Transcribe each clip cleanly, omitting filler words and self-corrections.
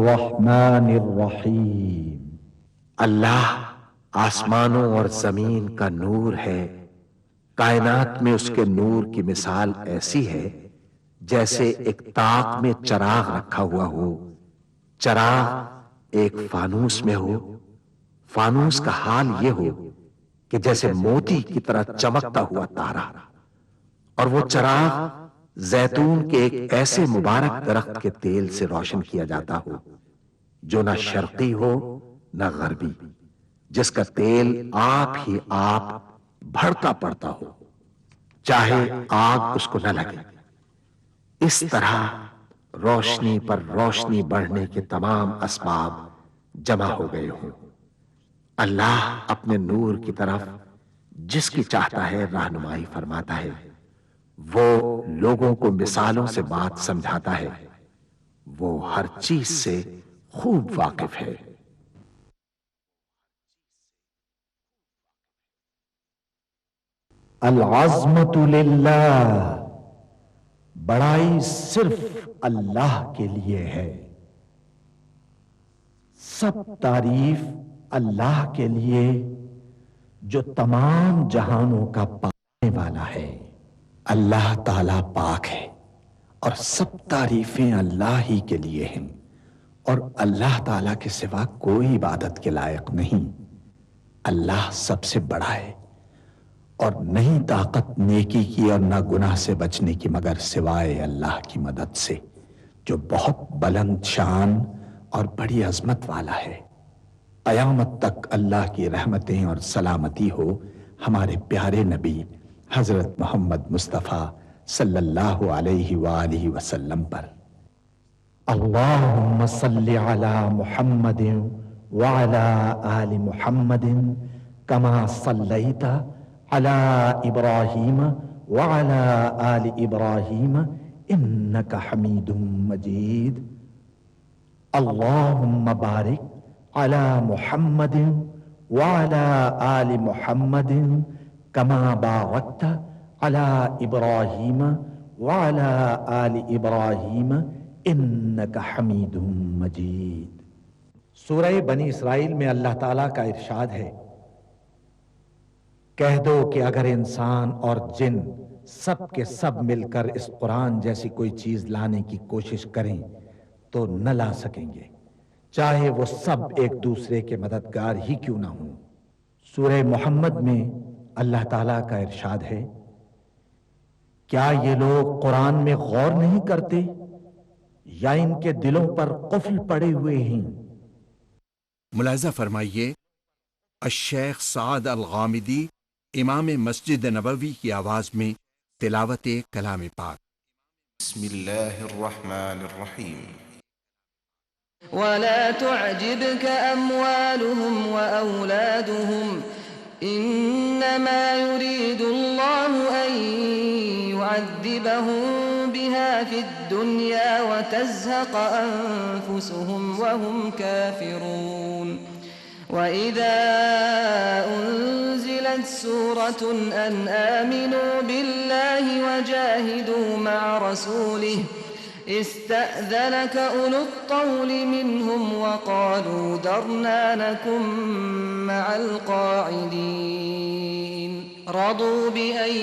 الرحمن الرحیم۔ اللہ آسمانوں اور زمین کا نور ہے، کائنات میں اس کے نور کی مثال ایسی ہے جیسے ایک طاق میں چراغ رکھا ہوا ہو، چراغ ایک فانوس میں ہو، فانوس کا حال یہ ہو کہ جیسے موتی کی طرح چمکتا ہوا تارا، اور وہ چراغ زیتون کے ایک ایسے مبارک درخت کے تیل سے روشن کیا جاتا ہو جو نہ شرقی ہو نہ غربی، جس کا تیل آپ ہی آپ بھڑتا پڑتا ہو، چاہے آگ اس کو نہ لگے۔ اس طرح روشنی پر روشنی بڑھنے کے تمام اسباب جمع ہو گئے ہوں۔ اللہ اپنے نور کی طرف جس کی چاہتا ہے رہنمائی فرماتا ہے، وہ لوگوں کو مثالوں سے بات سمجھاتا ہے، وہ ہر چیز سے خوب واقف ہے۔ العظمت للہ، بڑائی صرف اللہ کے لیے ہے، سب تعریف اللہ کے لیے جو تمام جہانوں کا پانے والا ہے۔ اللہ تعالیٰ پاک ہے اور سب تعریفیں اللہ ہی کے لیے ہیں، اور اللہ تعالیٰ کے سوا کوئی عبادت کے لائق نہیں۔ اللہ سب سے بڑا ہے، اور نہیں طاقت نیکی کی اور نہ گناہ سے بچنے کی مگر سوائے اللہ کی مدد سے، جو بہت بلند شان اور بڑی عظمت والا ہے۔ قیامت تک اللہ کی رحمتیں اور سلامتی ہو ہمارے پیارے نبی حضرت محمد مصطفیٰ صلی اللہ علیہ وآلہ وسلم پر۔ اللہم صلی علی محمد وعلی آل محمد کما صلیت علی ابراہیم وعلی آل ابراہیم انک حمید مجید۔ اللہم بارک علی محمد وعلی آل محمد کما بارکت علی ابراہیم وعلی آل ابراہیم انک حمید مجید۔ سورہ بنی اسرائیل میں اللہ تعالیٰ کا ارشاد ہے، کہہ دو کہ اگر انسان اور جن سب کے سب مل کر اس قرآن جیسی کوئی چیز لانے کی کوشش کریں تو نہ لا سکیں گے، چاہے وہ سب ایک دوسرے کے مددگار ہی کیوں نہ ہوں۔ سورہ محمد میں اللہ تعالیٰ کا ارشاد ہے، کیا یہ لوگ قرآن میں غور نہیں کرتے یا ان کے دلوں پر قفل پڑے ہوئے ہیں؟ ملاحظہ فرمائیے، الشیخ سعد الغامدی امام مسجد نبوی کی آواز میں تلاوت کلام پاک۔ بسم اللہ الرحمن الرحیم۔ ولا تعجبك أموالهم وأولادهم إنما يريد الله أن يعذبهم بها في الدنيا وتزهق أنفسهم وهم كافرون وإذا أنزلت سورة أن آمنوا بالله وجاهدوا مع رسوله استأذنك أولو الطول منهم وقالوا ذرنا نكن مع القاعدين رضوا بأن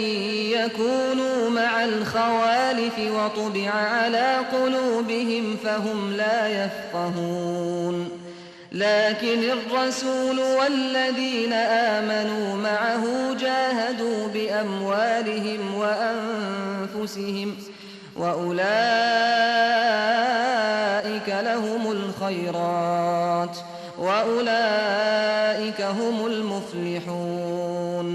يكونوا مع الخوالف وطبع على قلوبهم فهم لا يفقهون لكن الرسول والذين آمنوا معه جاهدوا بأموالهم وأنفسهم وأولئك لهم الخيرات وأولئك هم المفلحون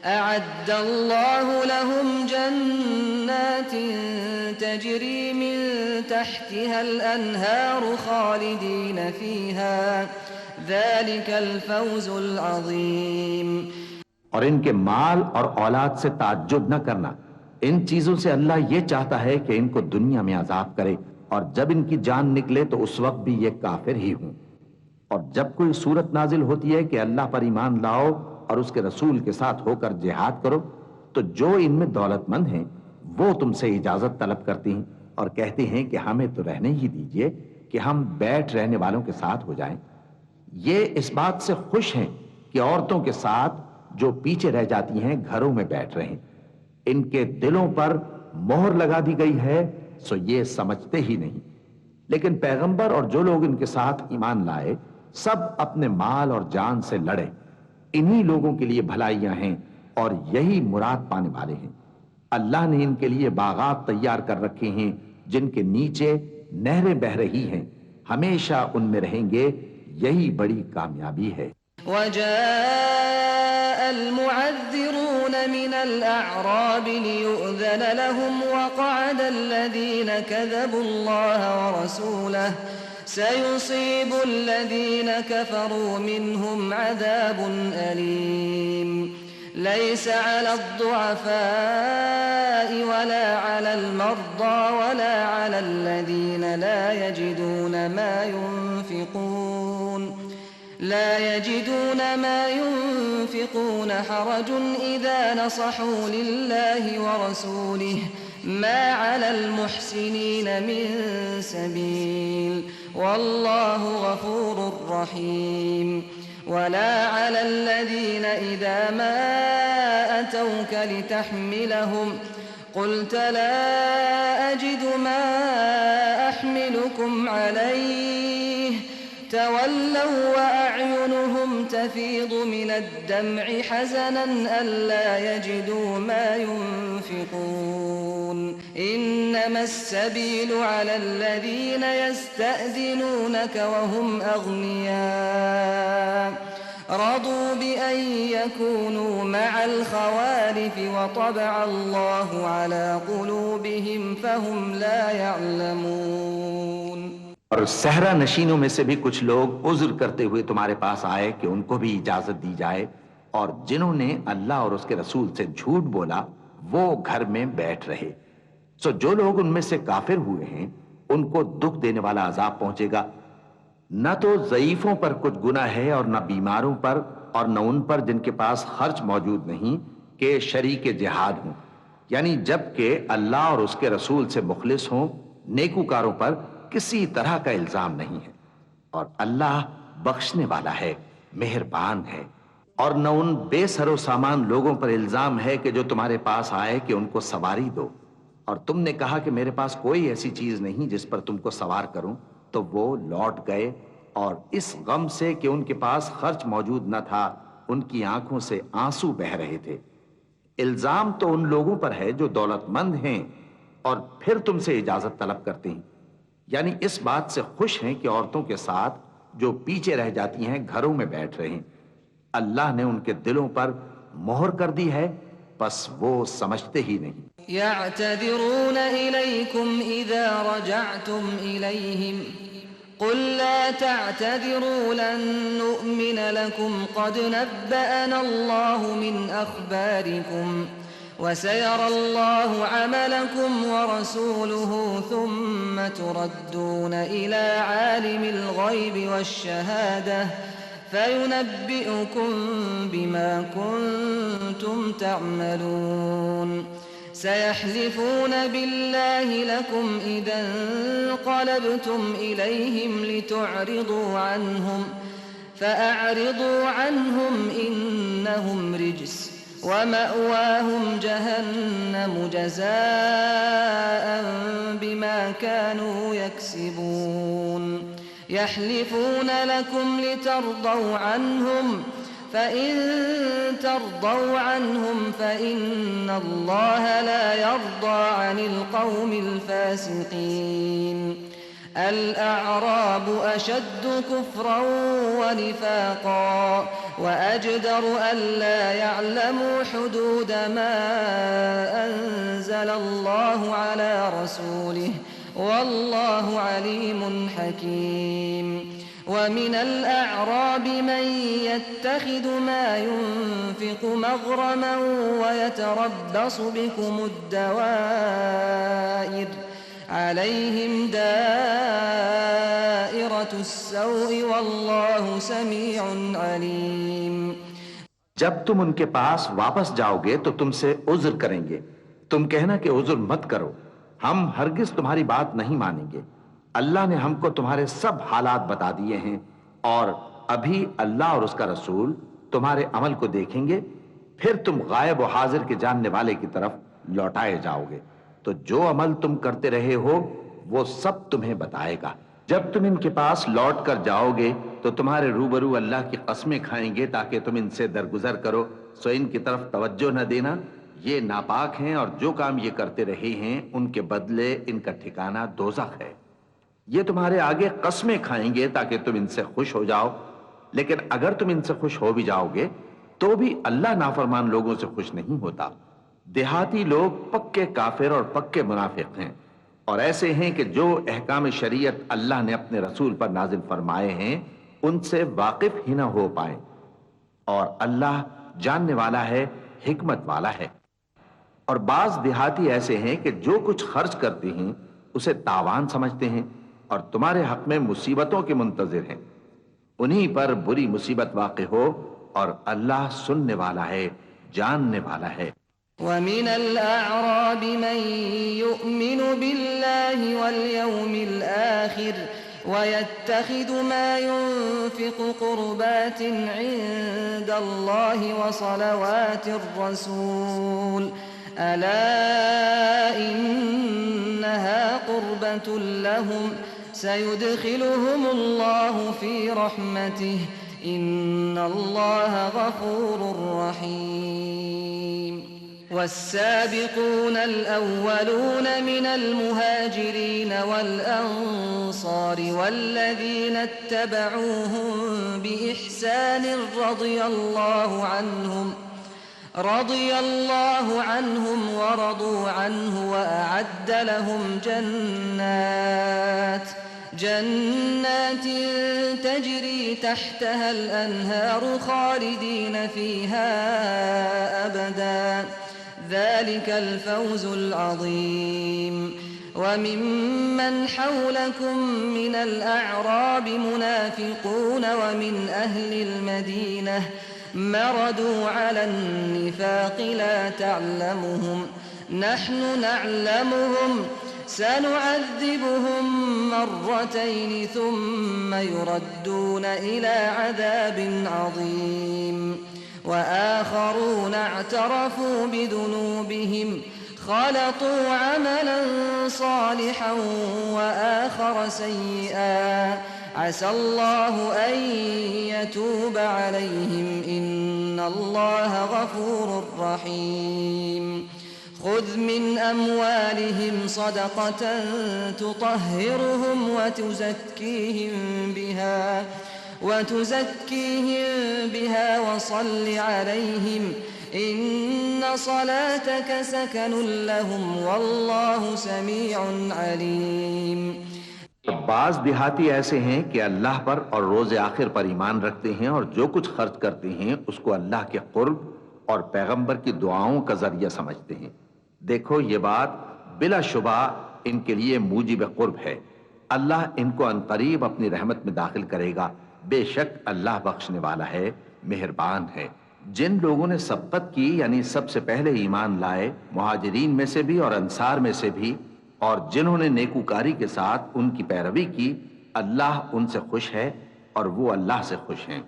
أعد الله لهم جنات تجري من تحتها الأنهار خالدين فيها ذلك الفوز العظيم۔ اور ان کے مال اور اولاد سے تعجب نہ کرنا، ان چیزوں سے اللہ یہ چاہتا ہے کہ ان کو دنیا میں عذاب کرے، اور جب ان کی جان نکلے تو اس وقت بھی یہ کافر ہی ہوں۔ اور جب کوئی صورت نازل ہوتی ہے کہ اللہ پر ایمان لاؤ اور اس کے رسول کے ساتھ ہو کر جہاد کرو، تو جو ان میں دولت مند ہیں وہ تم سے اجازت طلب کرتی ہیں اور کہتے ہیں کہ ہمیں تو رہنے ہی دیجئے، کہ کہ ہم بیٹھ رہنے والوں کے ساتھ ہو جائیں، یہ اس بات سے خوش ہیں کہ عورتوں کے ساتھ جو پیچھے رہ جاتی ہیں گھروں میں بیٹھ رہے ہیں۔ ان کے دلوں پر مہر لگا دی گئی ہے، سو یہ سمجھتے ہی نہیں۔ لیکن پیغمبر اور جو لوگ ان کے ساتھ ایمان لائے سب اپنے مال اور جان سے لڑے، انہی لوگوں کے لیے بھلائیاں ہیں اور یہی مراد پانے والے ہیں۔ اللہ نے ان کے لیے باغات تیار کر رکھے ہیں جن کے نیچے نہریں بہہ رہی ہیں، ہمیشہ ان میں رہیں گے، یہی بڑی کامیابی ہے۔ وجاء المعذرون من الأعراب ليؤذن لهم وقعد الذين كذبوا الله ورسوله سيصيب الذين كفروا منهم عذاب أليم ليس على الضعفاء ولا على المرضى ولا على الذين لا يجدون ما ينفقون حرج إذا نصحوا لله ورسوله ما على المحسنين من سبيل والله غفور رحيم ولا على الذين إذا ما أتوك لتحملهم قلت لا أجد ما أحملكم عليه تولوا وأعينهم تفيض من الدمع حزنا ألا يجدوا ما ينفقون إنما السبيل على الذين يستأذنونك وهم أغنياء رضوا بأن يكونوا مع الخوالف وطبع الله على قلوبهم فهم لا يعلمون۔ اور صحرا نشینوں میں سے بھی کچھ لوگ عذر کرتے ہوئے تمہارے پاس آئے کہ ان کو بھی اجازت دی جائے، اور جنہوں نے اللہ اور اس کے رسول سے جھوٹ بولا وہ گھر میں بیٹھ رہے۔ سو جو لوگ ان میں سے کافر ہوئے ہیں ان کو دکھ دینے والا عذاب پہنچے گا۔ نہ تو ضعیفوں پر کچھ گناہ ہے اور نہ بیماروں پر اور نہ ان پر جن کے پاس خرچ موجود نہیں کہ شریک جہاد ہوں، یعنی جب کہ اللہ اور اس کے رسول سے مخلص ہوں، نیکوکاروں پر کسی طرح کا الزام نہیں ہے، اور اللہ بخشنے والا ہے، مہربان ہے۔ اور نہ ان بے سر و سامان لوگوں پر الزام ہے کہ جو تمہارے پاس آئے کہ ان کو سواری دو، اور تم نے کہا کہ میرے پاس کوئی ایسی چیز نہیں جس پر تم کو سوار کروں، تو وہ لوٹ گئے، اور اس غم سے کہ ان کے پاس خرچ موجود نہ تھا ان کی آنکھوں سے آنسو بہہ رہے تھے۔ الزام تو ان لوگوں پر ہے جو دولت مند ہیں اور پھر تم سے اجازت طلب کرتے ہیں، یعنی اس بات سے خوش ہیں کہ عورتوں کے ساتھ جو پیچھے رہ جاتی ہیں گھروں میں بیٹھ رہے ہیں۔ اللہ نے ان کے دلوں پر مہر کر دی ہے، پس وہ سمجھتے ہی نہیں۔ يعتذرون إليكم إذا رجعتم إليهم قل لا تعتذروا لن نؤمن لكم قد نبأنا الله من أخباركم وسيرى الله عملكم ورسوله ثم تردون إلى عالم الغيب والشهادة فينبئكم بما كنتم تعملون سيحلفون بالله لكم إذا انقلبتم إليهم لتعرضوا عنهم فأعرضوا عنهم إنهم رجس ومأواهم جهنم جزاء بما كانوا يكسبون يحلفون لكم لترضوا عنهم فإن ترضوا عنهم فإن الله لا يرضى عن القوم الفاسقين الأعراب أشد كفرا ونفاقا وأجدر ألا يعلموا حدود ما أنزل الله على رسوله والله عليم حكيم ومن الأعراب من يتخذ ما ينفق مغرما ويتربص بكم الدوائر عليهم دائرة السوء والله سميع عليم۔ جب تم ان کے پاس واپس جاؤ گے تو تم سے عذر کریں گے، تم کہنا کہ عذر مت کرو، ہم ہرگز تمہاری بات نہیں مانیں گے۔ اللہ نے ہم کو تمہارے سب حالات بتا دیے ہیں، اور ابھی اللہ اور اس کا رسول تمہارے عمل کو دیکھیں گے، پھر تم غائب و حاضر کے جاننے والے کی طرف لوٹائے جاؤ گے، تو جو عمل تم کرتے رہے ہو وہ سب تمہیں بتائے گا۔ جب تم ان کے پاس لوٹ کر جاؤ گے تو تمہارے روبرو اللہ کی قسمیں کھائیں گے تاکہ تم ان سے درگزر کرو، سو ان کی طرف توجہ نہ دینا، یہ ناپاک ہیں، اور جو کام یہ کرتے رہے ہیں ان کے بدلے ان کا ٹھکانہ دوزخ ہے۔ یہ تمہارے آگے قسمیں کھائیں گے تاکہ تم ان سے خوش ہو جاؤ، لیکن اگر تم ان سے خوش ہو بھی جاؤ گے تو بھی اللہ نافرمان لوگوں سے خوش نہیں ہوتا۔ دیہاتی لوگ پکے کافر اور پکے منافق ہیں، اور ایسے ہیں کہ جو احکام شریعت اللہ نے اپنے رسول پر نازل فرمائے ہیں ان سے واقف ہی نہ ہو پائیں، اور اللہ جاننے والا ہے، حکمت والا ہے۔ اور بعض دیہاتی ایسے ہیں کہ جو کچھ خرچ کرتے ہیں اسے تاوان سمجھتے ہیں اور تمہارے حق میں مصیبتوں کے منتظر ہیں، انہی پر بری مصیبت واقع ہو، اور اللہ سننے والا ہے، جاننے والا ہے۔ ومن الأعراب من يؤمن بالله واليوم الآخر ويتخذ ما ينفق قربات عند الله وصلوات الرسول ألا إنها قربة لهم سيدخلهم الله في رحمته إن الله غفور رحيم والسابقون الأولون من المهاجرين والأنصار والذين اتبعوهم بإحسان رضي الله عنهم ورضوا عنه وأعد لهم جنات تجري تحتها الأنهار خالدين فيها أبدا ذلك الفوز العظيم وممن حولكم من الأعراب منافقون ومن أهل المدينة مردوا على النفاق لا تعلمهم نحن نعلمهم سنعذبهم مرتين ثم يردون إلى عذاب عظيم وآخرون اعترفوا بذنوبهم خلطوا عملا صالحا وآخر سيئا عسى الله أن يتوب عليهم إن الله غفور رحيم خذ من أموالهم صدقة تطهرهم وتزكيهم بها وصل عليهم إن صلاتك سكن لهم والله سميع عليم۔ بعض دیہاتی ایسے ہیں کہ اللہ پر اور روز آخر پر ایمان رکھتے ہیں، اور جو کچھ خرچ کرتے ہیں اس کو اللہ کے قرب اور پیغمبر کی دعاؤں کا ذریعہ سمجھتے ہیں۔ دیکھو یہ بات بلا شبہ ان کے لیے موجب قرب ہے، اللہ ان کو عنقریب اپنی رحمت میں داخل کرے گا، بے شک اللہ بخشنے والا ہے، مہربان ہے۔ جن لوگوں نے سبقت کی یعنی سب سے پہلے ایمان لائے، مہاجرین میں سے بھی اور انصار میں سے بھی، اور جنہوں نے نیکوکاری کے ساتھ ان کی پیروی کی، اللہ ان سے خوش ہے اور وہ اللہ سے خوش ہیں،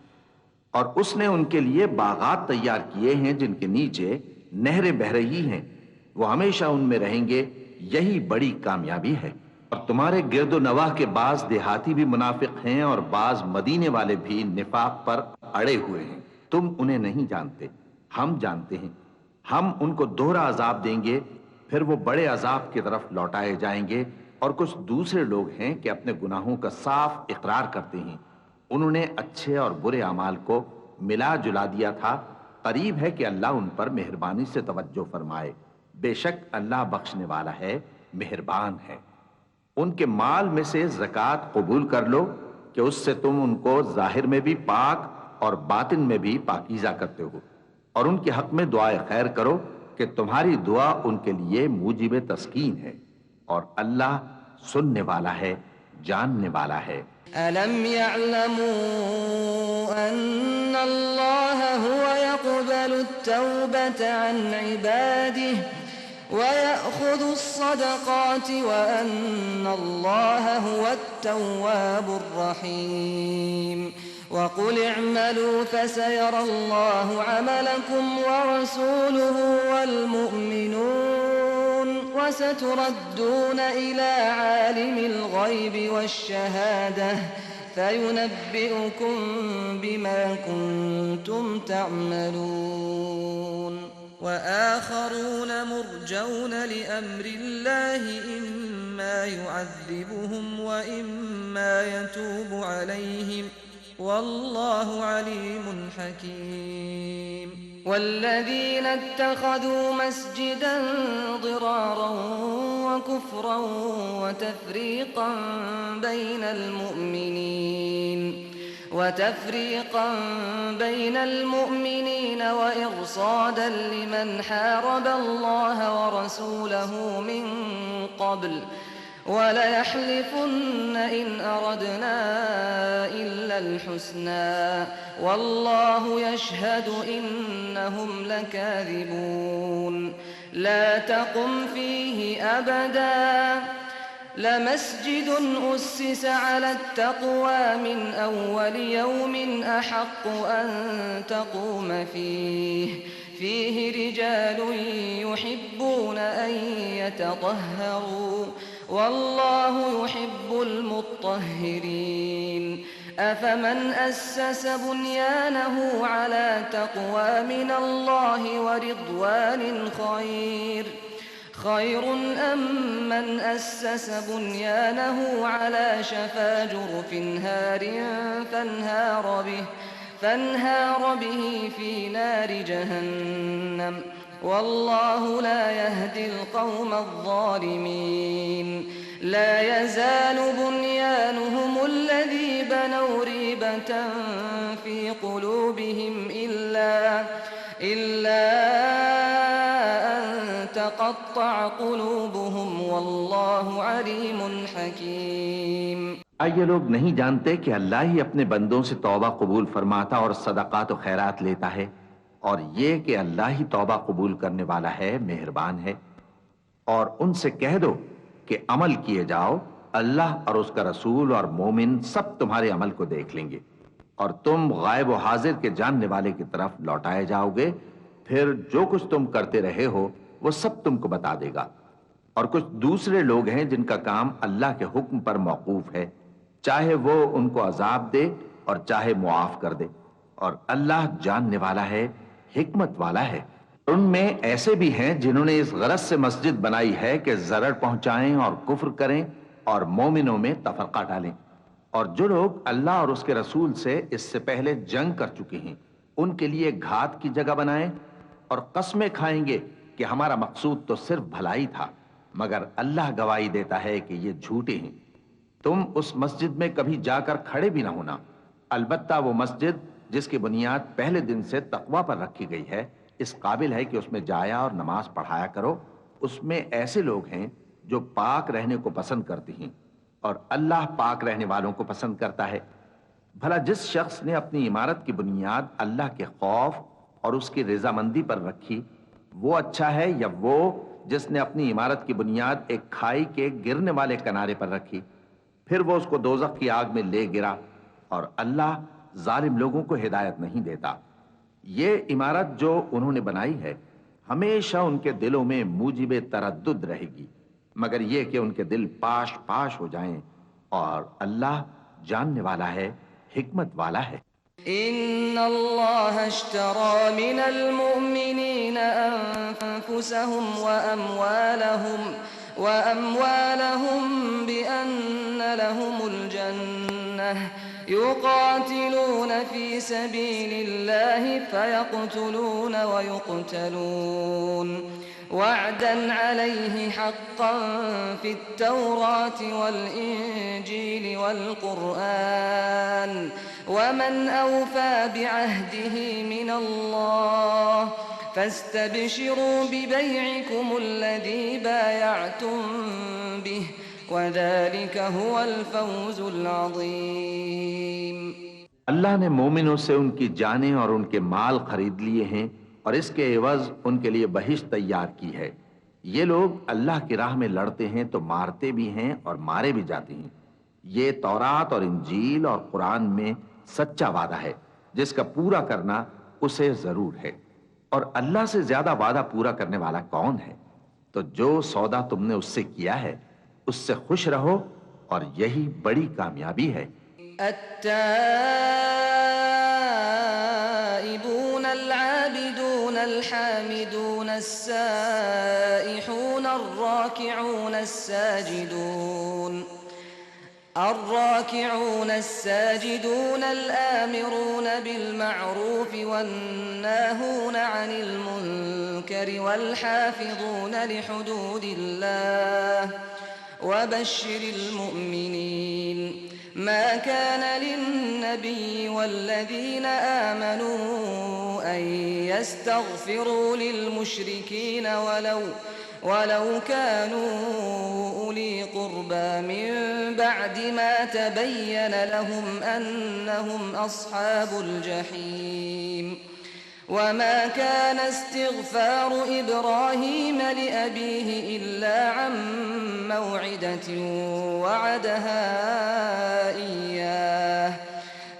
اور اس نے ان کے لیے باغات تیار کیے ہیں جن کے نیچے نہریں بہہ رہی ہیں، وہ ہمیشہ ان میں رہیں گے، یہی بڑی کامیابی ہے۔ اور تمہارے گرد و نواح کے بعض دیہاتی بھی منافق ہیں اور بعض مدینے والے بھی نفاق پر اڑے ہوئے ہیں، تم انہیں نہیں جانتے، ہم جانتے ہیں۔ ہم ان کو دوہرا عذاب دیں گے، پھر وہ بڑے عذاب کی طرف لوٹائے جائیں گے۔ اور کچھ دوسرے لوگ ہیں کہ اپنے گناہوں کا صاف اقرار کرتے ہیں، انہوں نے اچھے اور برے اعمال کو ملا جلا دیا تھا، قریب ہے کہ اللہ ان پر مہربانی سے توجہ فرمائے، بے شک اللہ بخشنے والا ہے، مہربان ہے۔ ان کے مال میں سے زکوٰۃ قبول کر لو کہ اس سے تم ان کو ظاہر میں بھی پاک اور باطن میں بھی پاکیزہ کرتے ہو، اور ان کے حق میں دعائے خیر کرو کہ تمہاری دعا ان کے لیے موجب تسکین ہے، اور اللہ سننے والا ہے، جاننے والا ہے۔ أَلَمْ يَعْلَمُوا أَنَّ اللَّهَ هُوَ يَقْبَلُ التَّوْبَةَ عَنْ عِبَادِهِ ويأخذ الصدقات وأن الله هو التواب الرحيم وقل اعملوا فسيرى الله عملكم ورسوله والمؤمنون وستردون إلى عالم الغيب والشهادة فينبئكم بما كنتم تعملون وآخرون مرجون لأمر الله إما يعذبهم وإما يتوب عليهم والله عليم حكيم والذين اتخذوا مسجدا ضرارا وكفرا وتفريقا بين المؤمنين وإرصادا لمن حارب الله ورسوله من قبل وليحلفن إن أردنا إلا الحسنى والله يشهد إنهم لكاذبون لا تقم فيه أبدا لمسجد أسس على التقوى من أول يوم أحق أن تقوم فيه رجال يحبون أن يتطهروا والله يحب المطهرين أفمن أسس بنيانه على تقوى من الله ورضوان خير أم من أسس بنيانه على شفا جرف هار فانهار به في نار جهنم والله لا يهدي القوم الظالمين لا يزال بنيانهم الذي بنوا ريبة في قلوبهم إلا أن تقطع قلوبهم والله عليم حكيم یہ لوگ نہیں جانتے کہ اللہ ہی اپنے بندوں سے توبہ قبول فرماتا اور صدقات و خیرات لیتا ہے، اور یہ کہ اللہ ہی توبہ قبول کرنے والا ہے، مہربان ہے۔ اور ان سے کہہ دو کہ عمل کیے جاؤ، اللہ اور اس کا رسول اور مومن سب تمہارے عمل کو دیکھ لیں گے، اور تم غائب و حاضر کے جاننے والے کی طرف لوٹائے جاؤ گے، پھر جو کچھ تم کرتے رہے ہو وہ سب تم کو بتا دے گا۔ اور کچھ دوسرے لوگ ہیں جن کا کام اللہ کے حکم پر موقوف ہے، چاہے وہ ان کو عذاب دے اور چاہے معاف کر دے، اور اللہ جاننے والا ہے، حکمت والا ہے۔ ان میں ایسے بھی ہیں جنہوں نے اس غرض سے مسجد بنائی ہے کہ ضرر پہنچائیں اور کفر کریں اور مومنوں میں تفرقہ ڈالیں، اور جو لوگ اللہ اور اس کے رسول سے اس سے پہلے جنگ کر چکے ہیں ان کے لیے گھات کی جگہ بنائیں اور قسمیں کھائیں گے کہ ہمارا مقصود تو صرف بھلائی تھا، مگر اللہ گواہی دیتا ہے کہ یہ جھوٹے ہیں۔ تم اس مسجد میں کبھی جا کر کھڑے بھی نہ ہونا، البتہ وہ مسجد جس کی بنیاد پہلے دن سے تقوی پر رکھی گئی ہے اس قابل ہے کہ اس میں جایا اور نماز پڑھایا کرو۔ اس میں ایسے لوگ ہیں جو پاک رہنے کو پسند کرتے ہیں، اور اللہ پاک رہنے والوں کو پسند کرتا ہے۔ بھلا جس شخص نے اپنی عمارت کی بنیاد اللہ کے خوف اور اس کی رضامندی پر رکھی، وہ اچھا ہے یا وہ جس نے اپنی عمارت کی بنیاد ایک کھائی کے گرنے والے کنارے پر رکھی، پھر وہ اس کو دوزخ کی آگ میں لے گرا، اور اللہ ظالم لوگوں کو ہدایت نہیں دیتا۔ یہ عمارت جو انہوں نے بنائی ہے ہمیشہ ان کے دلوں میں موجب تردد رہے گی، مگر یہ کہ ان کے دل پاش پاش ہو جائیں، اور اللہ جاننے والا ہے، حکمت والا ہے۔ إن الله اشترى من المؤمنين أنفسهم وأموالهم بأن لهم الجنة يقاتلون في سبيل الله فيقتلون ويقتلون وعدا عليه حقا في التوراة والإنجيل والقرآن ومن أوفى بعهده من الله فاستبشروا ببيعكم الذي بايعتم به وذلك هو الفوز العظيم۔ اللہ نے مومنوں سے ان کی جانیں اور ان کے مال خرید لیے ہیں، اور اس کے عوض ان کے لیے بہشت تیار کی ہے۔ یہ لوگ اللہ کی راہ میں لڑتے ہیں تو مارتے بھی ہیں اور مارے بھی جاتے ہیں۔ یہ تورات اور انجیل اور قرآن میں سچا وعدہ ہے جس کا پورا کرنا اسے ضرور ہے، اور اللہ سے زیادہ وعدہ پورا کرنے والا کون ہے؟ تو جو سودا تم نے اس سے کیا ہے اس سے خوش رہو، اور یہی بڑی کامیابی ہے۔ التائبون العابدون الحامدون السائحون الراكعون الساجدون الآمرون بالمعروف والناهون عن المنكر والحافظون لحدود الله وبشر المؤمنين ما كان للنبي والذين آمنوا أن يستغفروا للمشركين ولو كانوا أولي قربى من بعد ما تبين لهم أنهم أصحاب الجحيم وما كان استغفار إبراهيم لأبيه إلا عن موعدة وعدها إياه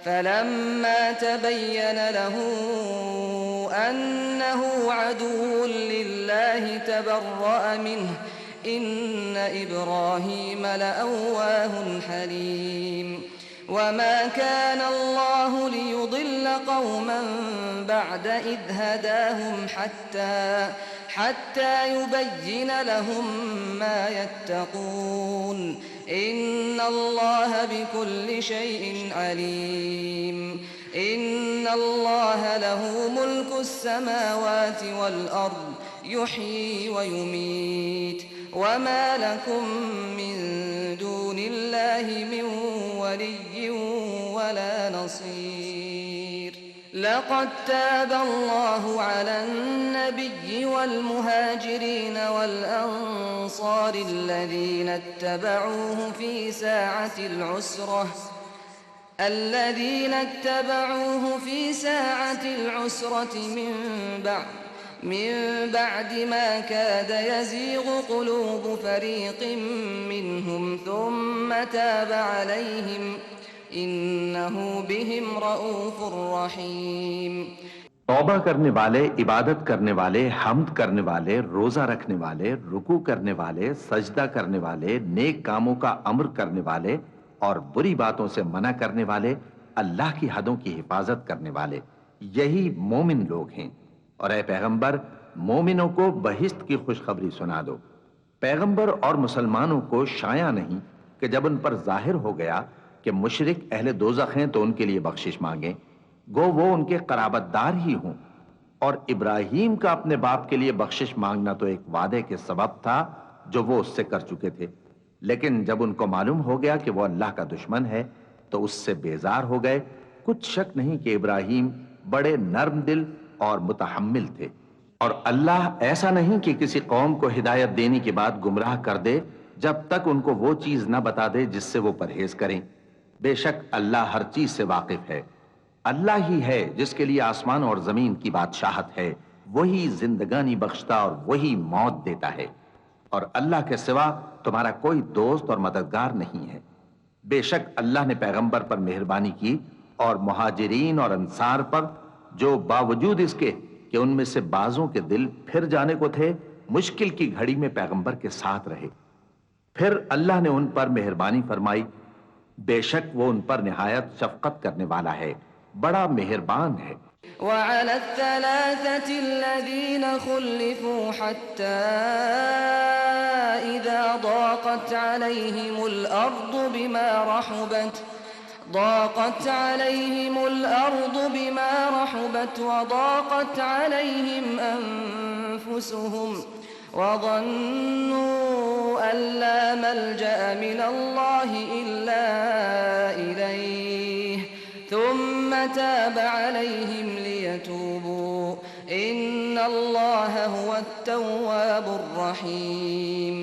فلما تبين له أنه عدو لله تبرأ منه إن إبراهيم لأواه حليم وما كان الله ليضل قوما بعد إذ هداهم حتى يبين لهم ما يتقون إن الله بكل شيء عليم إن الله له ملك السماوات والأرض يحيي ويميت وما لكم من دون الله من ولي ولا نصير لقد تاب الله على النبي والمهاجرين والأنصار الذين اتبعوه في ساعة العسرة من بعد ما كاد يزيغ قلوب فريق منهم ثم تاب عليهم إنه بهم رؤوف رحيم۔ توبہ کرنے والے، عبادت کرنے والے، حمد کرنے والے، روزہ رکھنے والے، رکوع کرنے والے، سجدہ کرنے والے، نیک کاموں کا امر کرنے والے اور بری باتوں سے منع کرنے والے، اللہ کی حدوں کی حفاظت کرنے والے، یہی مومن لوگ ہیں۔ اور اے پیغمبر، مومنوں کو بہشت کی خوشخبری سنا دو۔ پیغمبر اور مسلمانوں کو شایع نہیں کہ جب ان پر ظاہر ہو گیا کہ مشرک اہل دوزخ ہیں تو ان کے لیے بخشش مانگیں، گو وہ ان کے قرابت دار ہی ہوں۔ اور ابراہیم کا اپنے باپ کے لیے بخشش مانگنا تو ایک وعدے کے سبب تھا جو وہ اس سے کر چکے تھے، لیکن جب ان کو معلوم ہو گیا کہ وہ اللہ کا دشمن ہے تو اس سے بیزار ہو گئے۔ کچھ شک نہیں کہ ابراہیم بڑے نرم دل اور متحمل تھے، اور اللہ ایسا نہیں کہ کسی قوم کو ہدایت دینے کے بعد گمراہ کر دے جب تک ان کو وہ چیز نہ بتا دے جس سے وہ پرہیز کریں۔ بے شک اللہ ہر چیز سے واقف ہے۔ اللہ ہی ہے جس کے لیے آسمان اور زمین کی بادشاہت ہے، وہی زندگانی بخشتا اور وہی موت دیتا ہے، اور اللہ کے سوا تمہارا کوئی دوست اور مددگار نہیں ہے۔ بے شک اللہ نے پیغمبر پر مہربانی کی اور مہاجرین اور انصار پر، جو باوجود اس کے کہ ان میں سے بعضوں کے دل پھر جانے کو تھے، مشکل کی گھڑی میں پیغمبر کے ساتھ رہے۔ پھر اللہ نے ان پر مہربانی فرمائی، بے شک وہ ان پر نہایت شفقت کرنے والا ہے، بڑا مہربان ہے۔ وعلى الثلاثة الذين خلفوا حتى إذا ضاقت عليهم الأرض بما رحبت وضاقت عليهم أنفسهم وظنوا أن لا ملجأ من الله إلا إليه ثم تاب عليهم ليتوبوا إن الله هو التواب الرحيم۔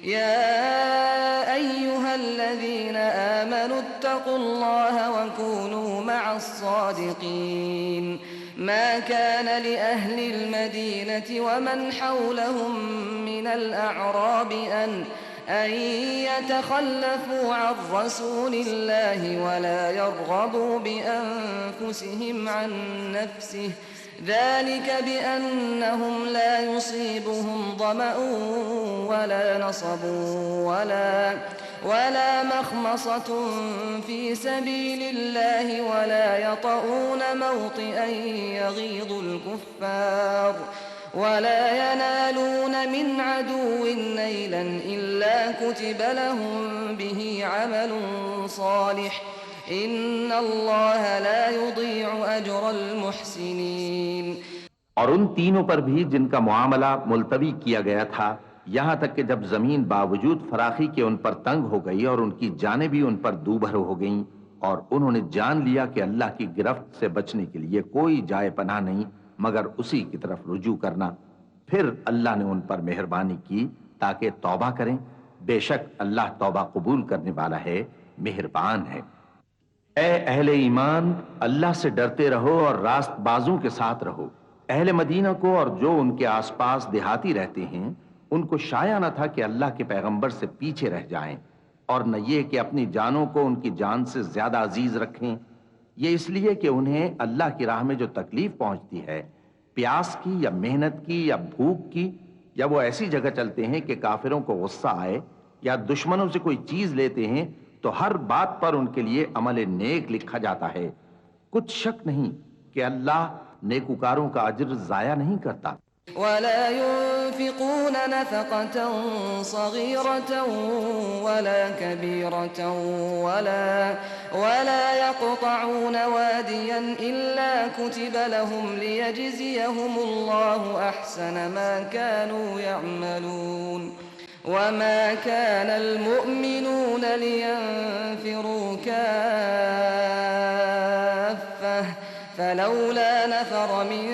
يا أيها الذين آمنوا اتقوا الله وكونوا مع الصادقين ما كان لأهل المدينة ومن حولهم من الأعراب أن يتخلفوا عن رسول الله ولا يرغبوا بأنفسهم عن نفسه ذلك بأنهم لا يصيبهم ظمأ ولا نصب ولا مخمصة في سبيل الله ولا يطؤون موطئا يغيظ الكفار ولا ينالون من عدو نيلا إلا كتب لهم به عمل صالح إن الله لا يضيع أجر المحسنين. اور ان تینوں پر بھی جن کا معاملہ ملتوی کیا گیا تھا، یہاں تک کہ جب زمین باوجود فراخی کے ان پر تنگ ہو گئی اور ان کی جانیں بھی ان پر دوبھر ہو گئیں، اور انہوں نے جان لیا کہ اللہ کی گرفت سے بچنے کے لیے کوئی جائے پناہ نہیں مگر اسی کی طرف رجوع کرنا، پھر اللہ نے ان پر مہربانی کی تاکہ توبہ کریں، بے شک اللہ توبہ قبول کرنے والا ہے، مہربان ہے۔ اے اہل ایمان، اللہ سے ڈرتے رہو اور راست بازوں کے ساتھ رہو۔ اہل مدینہ کو اور جو ان کے آس پاس دیہاتی رہتے ہیں ان کو شایع نہ تھا کہ اللہ کے پیغمبر سے پیچھے رہ جائیں، اور نہ یہ کہ اپنی جانوں کو ان کی جان سے زیادہ عزیز رکھیں، یہ اس لیے کہ انہیں اللہ کی راہ میں جو تکلیف پہنچتی ہے، پیاس کی یا محنت کی یا بھوک کی، یا وہ ایسی جگہ چلتے ہیں کہ کافروں کو غصہ آئے یا دشمنوں سے کوئی چیز لیتے ہیں تو ہر بات پر ان کے لیے عمل نیک لکھا جاتا ہے، کچھ شک نہیں کہ اللہ نیکوکاروں کا اجر ضائع نہیں کرتا۔ ولا ينفقون نفقة صغيرة ولا كبيرة ولا يقطعون واديا إلا كتب لهم ليجزيهم الله أحسن ما كانوا يعملون وما كان المؤمنون لينفروا كافة فلولا نفر من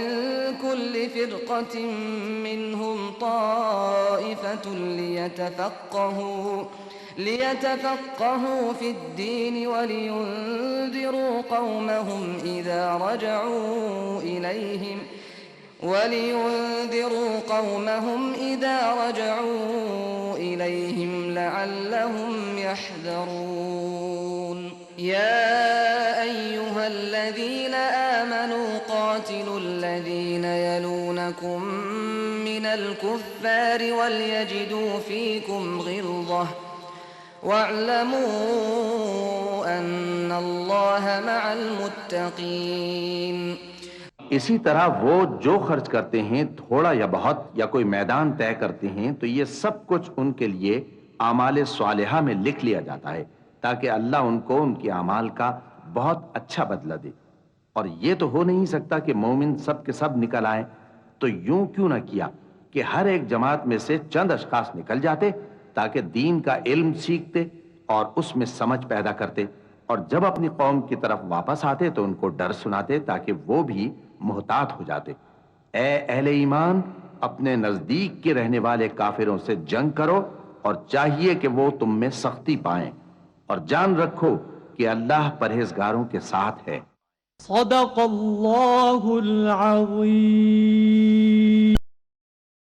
كل فرقة منهم طائفة ليتفقهوا في الدين ولينذروا قومهم إذا رجعوا إليهم لعلهم يحذرون. يا أيها الذين آمنوا قاتلوا الذين يلونكم من الكفار وليجدوا فيكم غلظة واعلموا أن الله مع المتقين. اسی طرح وہ جو خرچ کرتے ہیں تھوڑا یا بہت یا کوئی میدان طے کرتے ہیں تو یہ سب کچھ ان کے لیے اعمال صالحہ میں لکھ لیا جاتا ہے تاکہ اللہ ان کو ان کے اعمال کا بہت اچھا بدلہ دے۔ اور یہ تو ہو نہیں سکتا کہ مومن سب کے سب نکل آئیں، تو یوں کیوں نہ کیا کہ ہر ایک جماعت میں سے چند اشخاص نکل جاتے تاکہ دین کا علم سیکھتے اور اس میں سمجھ پیدا کرتے، اور جب اپنی قوم کی طرف واپس آتے تو ان کو ڈر سناتے تاکہ وہ بھی محتاط ہو جاتے۔ اے اہل ایمان، اپنے نزدیک کے رہنے والے کافروں سے جنگ کرو اور چاہیے کہ وہ تم میں سختی پائیں، اور جان رکھو کہ اللہ پرہیزگاروں کے ساتھ ہے۔ صدق اللہ العظیم۔